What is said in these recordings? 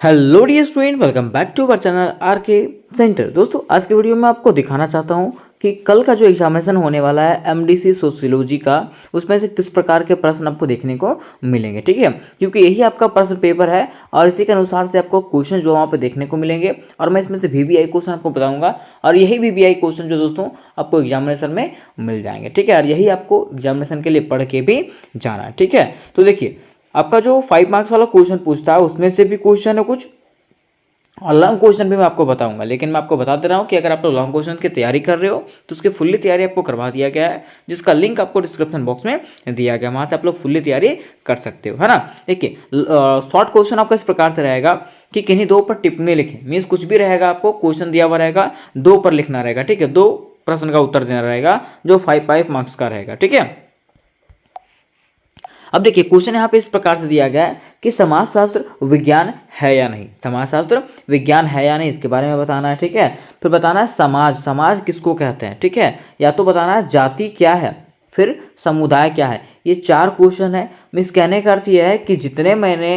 Hello dear student, welcome back to our channel R K centre. दोस्तों, आज के video में आपको दिखाना चाहता हूं कि कल का जो एग्जामिनेशन होने वाला है एमडीसी सोशियोलॉजी का, उसमें से किस प्रकार के प्रश्न आपको देखने को मिलेंगे। ठीक है, क्योंकि यही आपका प्रश्न पेपर है और इसी के अनुसार से आपको क्वेश्चन जो वहाँ पर देखने को मिलेंगे और मैं इसमें से वीवीआई क्वेश्चन आपको बताऊँगा और यही वीवीआई क्वेश्चन जो दोस्तों आपको एग्जामिनेशन में मिल जाएंगे। ठीक है, और यही आपको एग्जामिनेशन के लिए पढ़ के भी जाना है। ठीक है, तो देखिए आपका जो 5 मार्क्स वाला क्वेश्चन पूछता है उसमें से भी क्वेश्चन है कुछ और लॉन्ग क्वेश्चन भी मैं आपको बताऊंगा। लेकिन मैं आपको बता दे रहा हूँ कि अगर आप लोग लॉन्ग क्वेश्चन की तैयारी कर रहे हो तो उसकी फुल्ली तैयारी आपको करवा दिया गया है, जिसका लिंक आपको डिस्क्रिप्शन बॉक्स में दिया गया है, वहाँ से आप लोग फुल्ली तैयारी कर सकते हो, है ना। देखिए शॉर्ट क्वेश्चन आपका इस प्रकार से रहेगा कि किन्हीं दो पर टिप्पणी लिखें, मीन्स कुछ भी रहेगा, आपको क्वेश्चन दिया हुआ रहेगा, दो पर लिखना रहेगा। ठीक है, दो प्रश्न का उत्तर देना रहेगा जो 5 मार्क्स का रहेगा। ठीक है, अब देखिए क्वेश्चन यहाँ पे इस प्रकार से दिया गया है कि समाजशास्त्र विज्ञान है या नहीं। समाजशास्त्र विज्ञान है या नहीं, इसके बारे में बताना है। ठीक है, फिर बताना है समाज, समाज किसको कहते हैं। ठीक है, या तो बताना है जाति क्या है, फिर समुदाय क्या है। ये 4 क्वेश्चन है। मीन्स कहने का अर्थ यह है कि जितने मैंने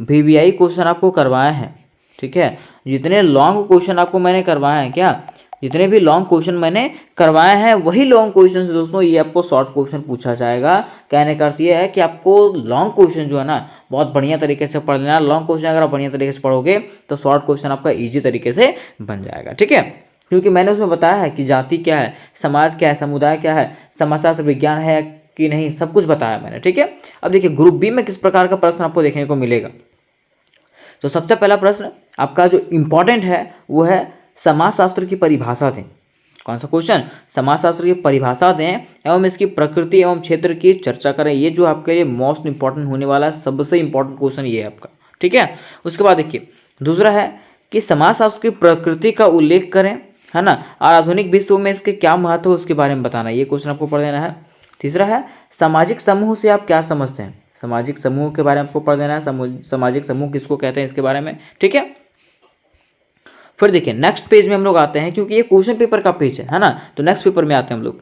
वीवीआई क्वेश्चन आपको करवाए हैं, ठीक है, जितने लॉन्ग क्वेश्चन आपको मैंने करवाए हैं, क्या जितने भी लॉन्ग क्वेश्चन मैंने करवाए हैं वही लॉन्ग क्वेश्चन से दोस्तों ये आपको शॉर्ट क्वेश्चन पूछा जाएगा। कहने का अर्थ ये है कि आपको लॉन्ग क्वेश्चन जो है ना बहुत बढ़िया तरीके से पढ़ लेना। लॉन्ग क्वेश्चन अगर आप बढ़िया तरीके से पढ़ोगे तो शॉर्ट क्वेश्चन आपका ईजी तरीके से बन जाएगा। ठीक है, क्योंकि मैंने उसमें बताया है कि जाति क्या है, समाज क्या है, समुदाय क्या है, समाजशास्त्र विज्ञान है कि नहीं, सब कुछ बताया मैंने। ठीक है, अब देखिए ग्रुप बी में किस प्रकार का प्रश्न आपको देखने को मिलेगा। तो सबसे पहला प्रश्न आपका जो इम्पोर्टेंट है वो है समाजशास्त्र की परिभाषा दें। कौन सा क्वेश्चन, समाजशास्त्र की परिभाषा दें एवं इसकी प्रकृति एवं क्षेत्र की चर्चा करें। ये जो आपके लिए मोस्ट इंपॉर्टेंट होने वाला है, सबसे इंपॉर्टेंट क्वेश्चन ये है आपका। ठीक है, उसके बाद देखिए दूसरा है कि समाजशास्त्र की प्रकृति का उल्लेख करें, है ना, और आधुनिक विश्व में इसके क्या महत्व है उसके बारे में बताना। ये क्वेश्चन आपको पढ़ देना है। तीसरा है सामाजिक समूह से आप क्या समझते हैं। सामाजिक समूह के बारे में आपको पढ़ देना है, सामाजिक समूह किसको कहते हैं इसके बारे में। ठीक है, फिर देखिए नेक्स्ट पेज में हम लोग आते हैं, क्योंकि ये क्वेश्चन पेपर का पेज है ना, तो नेक्स्ट पेपर में आते हैं हम लोग।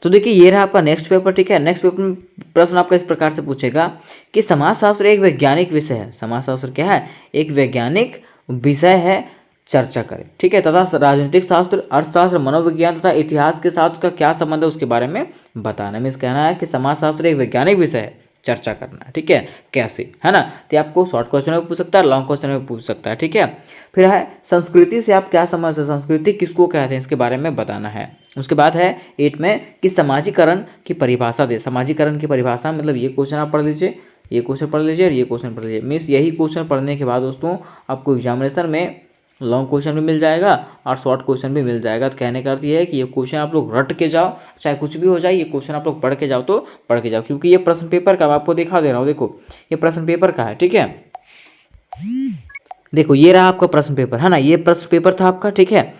तो देखिए ये रहा आपका नेक्स्ट पेपर। ठीक है, नेक्स्ट पेपर में प्रश्न आपका इस प्रकार से पूछेगा कि समाजशास्त्र एक वैज्ञानिक विषय है। समाजशास्त्र क्या है, एक वैज्ञानिक विषय है, चर्चा करें। ठीक है, तथा राजनीतिक शास्त्र, अर्थशास्त्र, मनोविज्ञान तथा इतिहास के साथ उसका क्या संबंध है उसके बारे में बताना। मीन्स कहना है कि समाजशास्त्र एक वैज्ञानिक विषय है, चर्चा करना है। ठीक है, कैसे, है ना, तो आपको शॉर्ट क्वेश्चन में पूछ सकता है, लॉन्ग क्वेश्चन में पूछ सकता है। ठीक है, फिर है संस्कृति से आप क्या समझते हैं, संस्कृति किसको कहते हैं इसके बारे में बताना है। उसके बाद है 8 में कि समाजीकरण की परिभाषा दे। समाजीकरण की परिभाषा मतलब ये क्वेश्चन आप पढ़ लीजिए, ये क्वेश्चन पढ़ लीजिए और ये क्वेश्चन पढ़ लीजिए। मीन्स यही क्वेश्चन पढ़ने के बाद दोस्तों आपको एग्जामिनेशन में लॉन्ग क्वेश्चन भी मिल जाएगा और शॉर्ट क्वेश्चन भी मिल जाएगा। तो कहने का अर्थ ये है कि ये क्वेश्चन आप लोग रट के जाओ, चाहे कुछ भी हो जाए, ये क्वेश्चन आप लोग पढ़ के जाओ तो पढ़ के जाओ, क्योंकि ये प्रश्न पेपर का मैं आपको दिखा दे रहा हूँ। देखो ये प्रश्न पेपर का है। ठीक है, देखो ये रहा आपका प्रश्न पेपर, है ना, ये प्रश्न पेपर था आपका। ठीक है,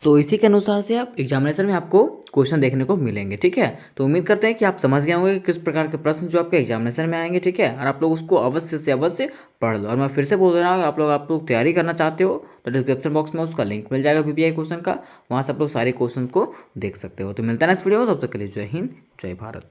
तो इसी के अनुसार से आप एग्जामिनेशन में आपको क्वेश्चन देखने को मिलेंगे। ठीक है, तो उम्मीद करते हैं कि आप समझ गए होंगे कि किस प्रकार के प्रश्न जो आपके एग्जामिनेशन में आएंगे। ठीक है, और आप लोग उसको अवश्य से अवश्य पढ़ लो। और मैं फिर से बोल रहा हूँ, आप लोग तैयारी करना चाहते हो तो डिस्क्रिप्शन बॉक्स में उसका लिंक मिल जाएगा वीवीआई क्वेश्चन का, वहाँ से आप लोग सारे क्वेश्चन को देख सकते हो। तो मिलता है नेक्स्ट वीडियो में, तब तक के लिए जय हिंद, जय भारत।